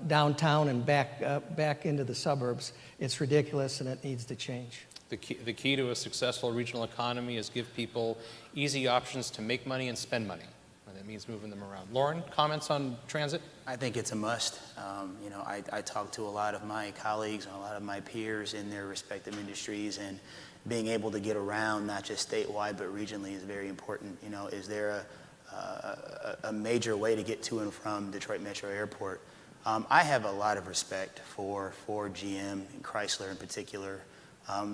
downtown and back into the suburbs? It's ridiculous, and it needs to change.
The key to a successful regional economy is give people easy options to make money and spend money. That means moving them around. Lauren, comments on transit?
I think it's a must. I talk to a lot of my colleagues and a lot of my peers in their respective industries, and being able to get around, not just statewide but regionally, is very important. Is there a major way to get to and from Detroit Metro Airport? I have a lot of respect for GM and Chrysler in particular.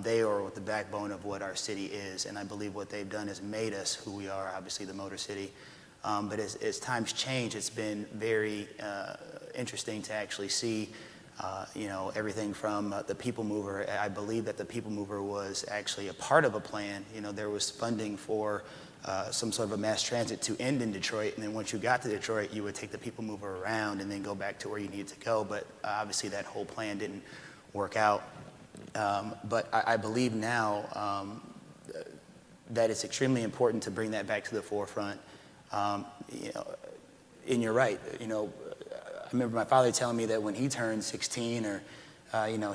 They are the backbone of what our city is, and I believe what they've done has made us who we are, obviously the Motor City. But as times change, it's been very interesting to actually see, everything from the People Mover. I believe that the People Mover was actually a part of a plan. There was funding for some sort of a mass transit to end in Detroit, and then once you got to Detroit, you would take the People Mover around and then go back to where you needed to go. But obviously that whole plan didn't work out. But I believe now that it's extremely important to bring that back to the forefront. And you're right. I remember my father telling me that when he turned 16, or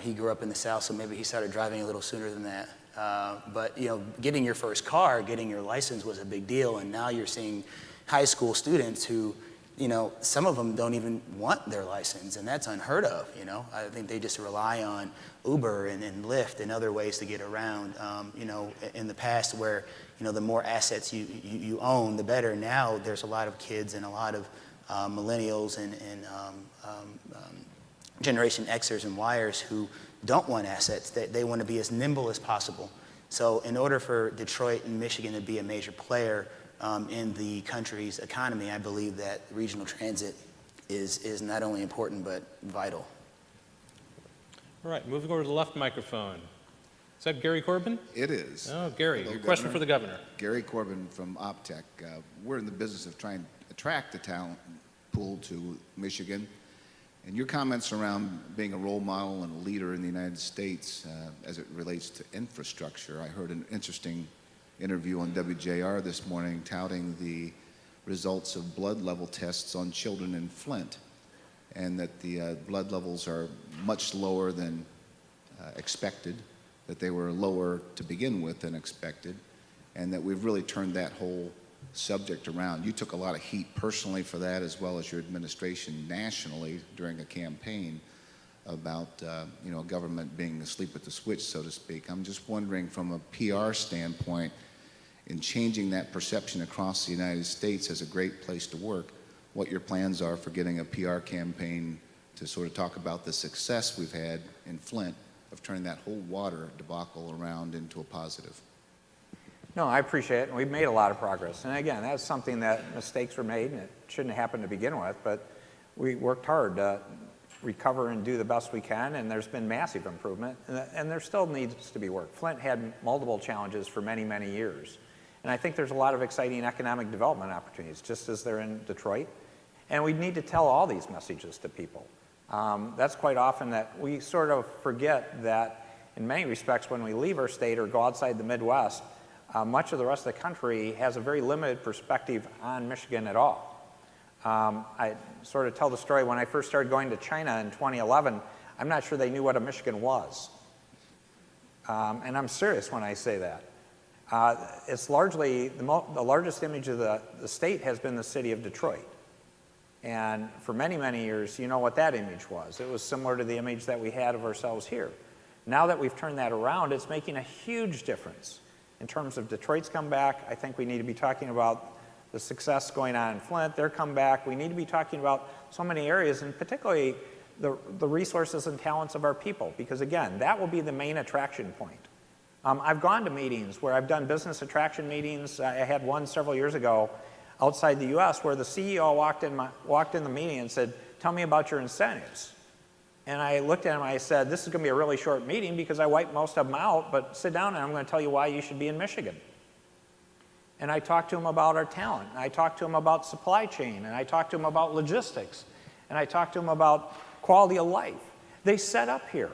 he grew up in the South, so maybe he started driving a little sooner than that. But getting your first car, getting your license was a big deal, and now you're seeing high school students who, some of them don't even want their license, and that's unheard of. I think they just rely on Uber and Lyft and other ways to get around. In the past, where the more assets you own, the better. Now there's a lot of kids and a lot of millennials and Generation Xers and Yers who don't want assets. They want to be as nimble as possible. So in order for Detroit and Michigan to be a major player in the country's economy, I believe that regional transit is not only important but vital.
All right, moving over to the left microphone. Is that Gary Corbin?
It is.
Oh, Gary,
Hello,
your question
Governor.
for the governor.
Gary Corbin from Optech. We're in the business of trying to attract the talent pool to Michigan. And your comments around being a role model and a leader in the United States as it relates to infrastructure. I heard an interesting interview on WJR this morning touting the results of blood level tests on children in Flint, and that the blood levels are much lower than expected, that they were lower to begin with than expected, and that we've really turned that whole subject around. You took a lot of heat personally for that, as well as your administration nationally during a campaign. about government being asleep at the switch, so to speak. I'm just wondering, from a PR standpoint, in changing that perception across the United States as a great place to work, what your plans are for getting a PR campaign to sort of talk about the success we've had in Flint of turning that whole water debacle around into a positive.
No, I appreciate it, and we've made a lot of progress. And again, that's something that mistakes were made, and it shouldn't have happened to begin with, but we worked hard to recover and do the best we can, and there's been massive improvement, and there still needs to be work. Flint had multiple challenges for many, many years. And I think there's a lot of exciting economic development opportunities, just as they're in Detroit. And we need to tell all these messages to people. That's quite often that we sort of forget that in many respects when we leave our state or go outside the Midwest, much of the rest of the country has a very limited perspective on Michigan at all. I sort of tell the story when I first started going to China in 2011, I'm not sure they knew what a Michigan was. And I'm serious when I say that. It's largely, the largest image of the state has been the city of Detroit. And for many, many years, you know what that image was. It was similar to the image that we had of ourselves here. Now that we've turned that around, it's making a huge difference. In terms of Detroit's comeback, I think we need to be talking about the success going on in Flint, their comeback. We need to be talking about so many areas, and particularly the resources and talents of our people, because again, that will be the main attraction point. I've gone to meetings where I've done business attraction meetings. I had one several years ago outside the U.S. where the CEO walked in the meeting and said, "Tell me about your incentives." And I looked at him and I said, "This is going to be a really short meeting because I wiped most of them out, but sit down and I'm going to tell you why you should be in Michigan." And I talked to him about our talent, and I talked to him about supply chain, and I talked to him about logistics, and I talked to him about quality of life. They set up here.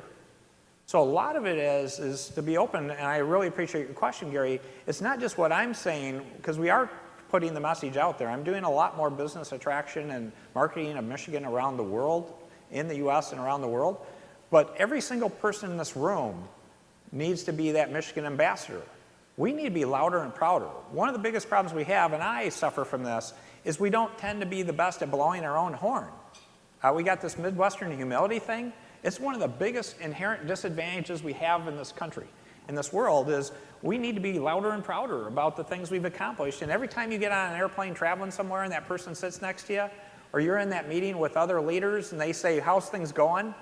So a lot of it is to be open, and I really appreciate your question, Gary. It's not just what I'm saying, because we are putting the message out there. I'm doing a lot more business attraction and marketing of Michigan around the world, in the U.S. and around the world. But every single person in this room needs to be that Michigan ambassador. We need to be louder and prouder. One of the biggest problems we have, and I suffer from this, is we don't tend to be the best at blowing our own horn. We got this Midwestern humility thing. It's one of the biggest inherent disadvantages we have in this country, in this world, is we need to be louder and prouder about the things we've accomplished. And every time you get on an airplane traveling somewhere and that person sits next to you, or you're in that meeting with other leaders and they say, "How's things going?"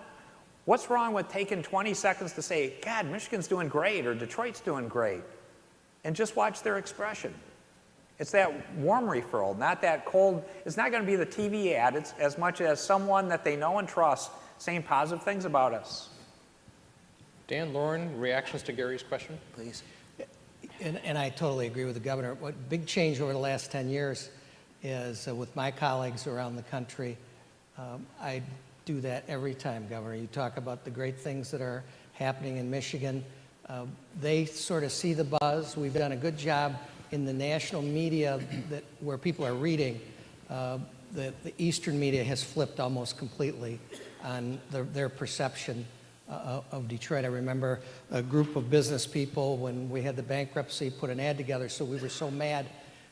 What's wrong with taking 20 seconds to say, "God, Michigan's doing great," or "Detroit's doing great," and just watch their expression? It's that warm referral, not that cold. It's not going to be the TV ad. It's as much as someone that they know and trust saying positive things about us.
Dan, Lauren, reactions to Gary's question,
Please.
And I totally agree with the governor. What big change over the last 10 years is with my colleagues around the country, I do that every time, Governor. You talk about the great things that are happening in Michigan. They sort of see the buzz. We've done a good job in the national media where people are reading. The Eastern media has flipped almost completely on their perception of Detroit. I remember a group of business people, when we had the bankruptcy, put an ad together, so we were so mad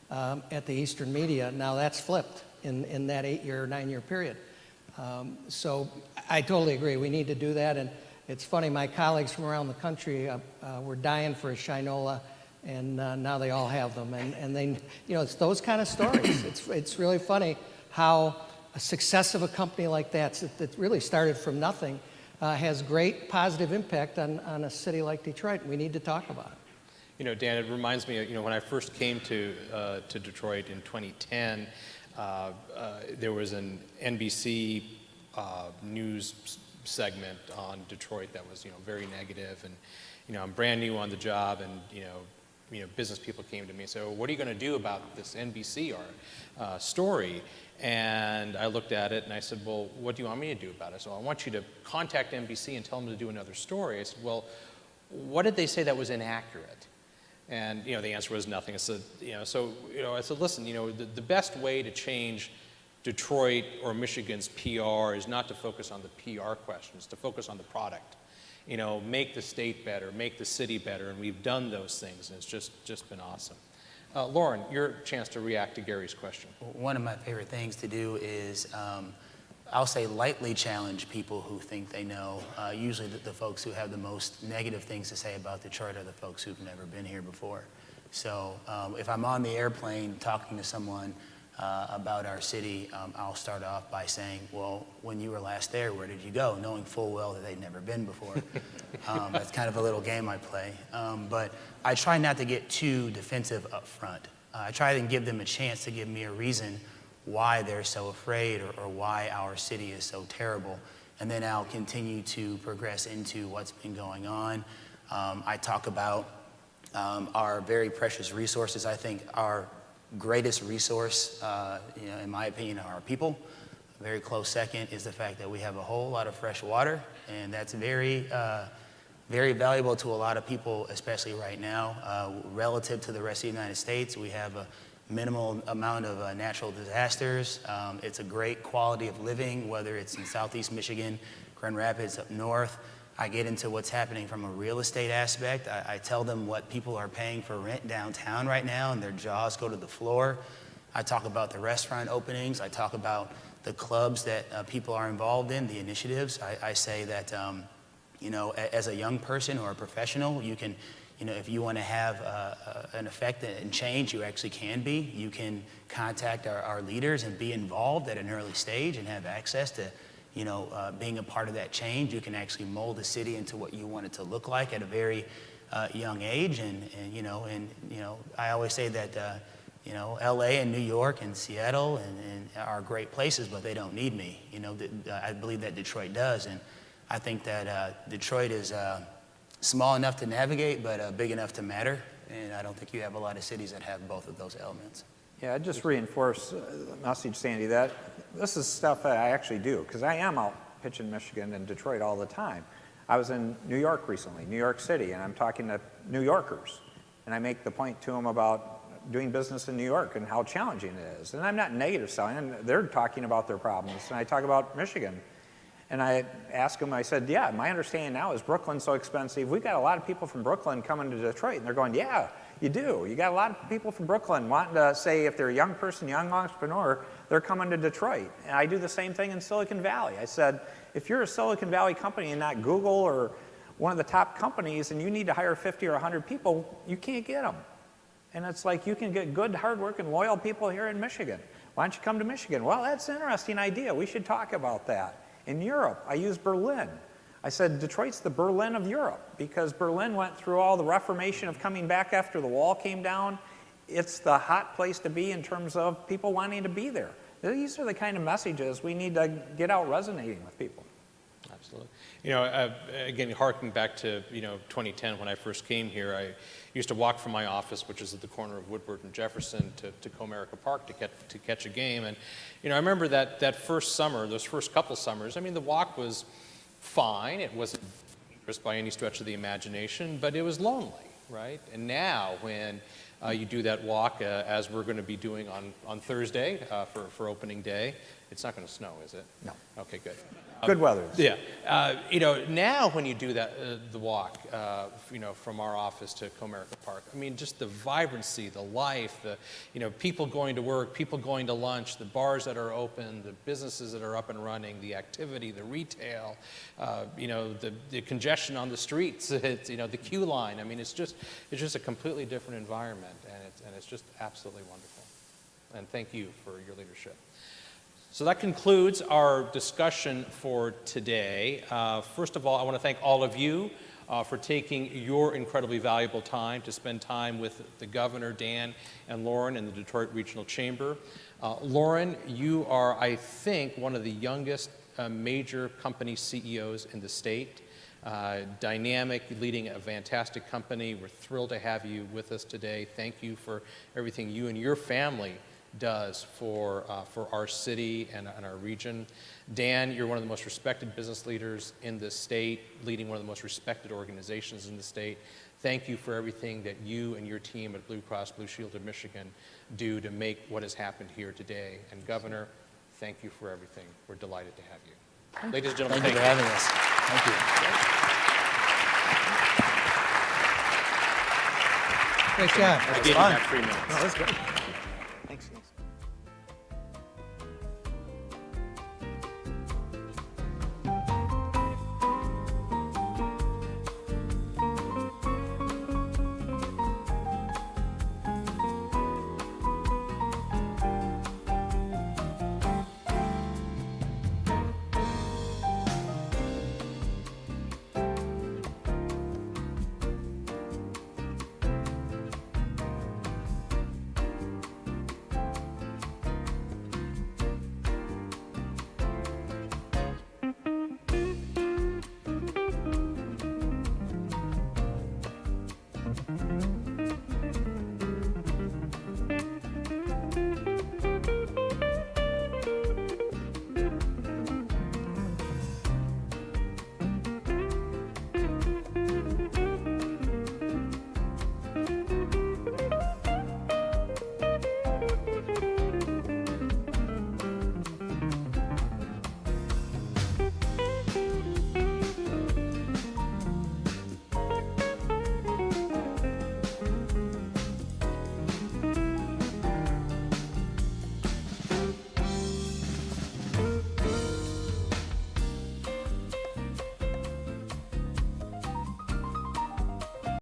at the Eastern media. Now that's flipped in that 8-year or 9-year period. So I totally agree. We need to do that. And it's funny, my colleagues from around the country were dying for a Shinola, and now they all have them. And they, it's those kind of stories. It's really funny how a success of a company like that really started from nothing has great positive impact on a city like Detroit. We need to talk about it.
Dan, it reminds me, when I first came to Detroit in 2010, there was an NBC news segment on Detroit that was, very negative, and I'm brand new on the job, and business people came to me and said, "Well, what are you going to do about this NBC story?" And I looked at it and I said, "Well, what do you want me to do about it?" "So I want you to contact NBC and tell them to do another story." I said, "Well, what did they say that was inaccurate?" And the answer was nothing. I said, I said, "Listen, the best way to change Detroit or Michigan's PR is not to focus on the PR questions, to focus on the product. Make the state better, make the city better," and we've done those things, and it's just been awesome. Lauren, your chance to react to Gary's question.
One of my favorite things to do is I'll say lightly challenge people who think they know. Usually the folks who have the most negative things to say about Detroit are the folks who've never been here before. So if I'm on the airplane talking to someone about our city, I'll start off by saying, well, when you were last there, where did you go? Knowing full well that they'd never been before. That's kind of a little game I play. But I try not to get too defensive up front. I try to give them a chance to give me a reason why they're so afraid or why our city is so terrible. And then I'll continue to progress into what's been going on. I talk about our very precious resources. I think our greatest resource, in my opinion, are our people. A very close second is the fact that we have a whole lot of fresh water, and that's very, very valuable to a lot of people, especially right now. Relative to the rest of the United States, we have a minimal amount of natural disasters. It's a great quality of living, whether it's in Southeast Michigan, Grand Rapids, up north. I get into what's happening from a real estate aspect. I tell them what people are paying for rent downtown right now, and their jaws go to the floor. I talk about the restaurant openings. I talk about the clubs that people are involved in, the initiatives. I say that, as a young person or a professional, you can, if you want to have an effect and change, you actually can be. You can contact our leaders and be involved at an early stage and have access to being a part of that change. You can actually mold the city into what you want it to look like at a very young age. And I always say that, LA and New York and Seattle and are great places, but they don't need me. I believe that Detroit does. And I think that Detroit is small enough to navigate, but big enough to matter. And I don't think you have a lot of cities that have both of those elements.
Yeah, I'd just reinforce the message, Sandy, that this is stuff that I actually do, because I am out pitching Michigan and Detroit all the time. I was in New York recently, New York City, and I'm talking to New Yorkers, and I make the point to them about doing business in New York and how challenging it is. And I'm not negative selling, they're talking about their problems, and I talk about Michigan. And I asked them, I said, yeah, my understanding now is Brooklyn's so expensive. We've got a lot of people from Brooklyn coming to Detroit, and they're going, yeah, you do. You got a lot of people from Brooklyn wanting to say if they're a young person, young entrepreneur, they're coming to Detroit. And I do the same thing in Silicon Valley. I said, if you're a Silicon Valley company and not Google or one of the top companies and you need to hire 50 or 100 people, you can't get them. And it's like, you can get good, hardworking, loyal people here in Michigan. Why don't you come to Michigan? Well, that's an interesting idea. We should talk about that. In Europe, I use Berlin. I said, Detroit's the Berlin of Europe, because Berlin went through all the Reformation of coming back after the wall came down. It's the hot place to be in terms of people wanting to be there. These are the kind of messages we need to get out resonating with people.
Absolutely. Again, harking back to, 2010 when I first came here, I used to walk from my office, which is at the corner of Woodward and Jefferson, to Comerica Park to catch a game. And, I remember that first summer, those first couple summers, the walk was fine. It wasn't dangerous by any stretch of the imagination, but it was lonely, right? And now when you do that walk, as we're going to be doing on Thursday for opening day, it's not going to snow, is it?
No.
Okay, good.
Good weather.
Yeah. Now when you do that, the walk, from our office to Comerica Park, just the vibrancy, the life, the, people going to work, people going to lunch, the bars that are open, the businesses that are up and running, the activity, the retail, the congestion on the streets, it's, the queue line. It's just a completely different environment, and it's just absolutely wonderful. And thank you for your leadership. So that concludes our discussion for today. First of all, I want to thank all of you for taking your incredibly valuable time to spend time with the governor, Dan, and Lauren in the Detroit Regional Chamber. Lauren, you are, I think, one of the youngest major company CEOs in the state. Dynamic, leading a fantastic company. We're thrilled to have you with us today. Thank you for everything you and your family does for our city and our region. Dan, you're one of the most respected business leaders in the state, leading one of the most respected organizations in the state. Thank you for everything that you and your team at Blue Cross Blue Shield of Michigan do to make what has happened here today. And Governor, thank you for everything. We're delighted to have you. Ladies and gentlemen,
Thank you for having us. Thank you.
Great job.
I gave you back 3 minutes.
No, that's good.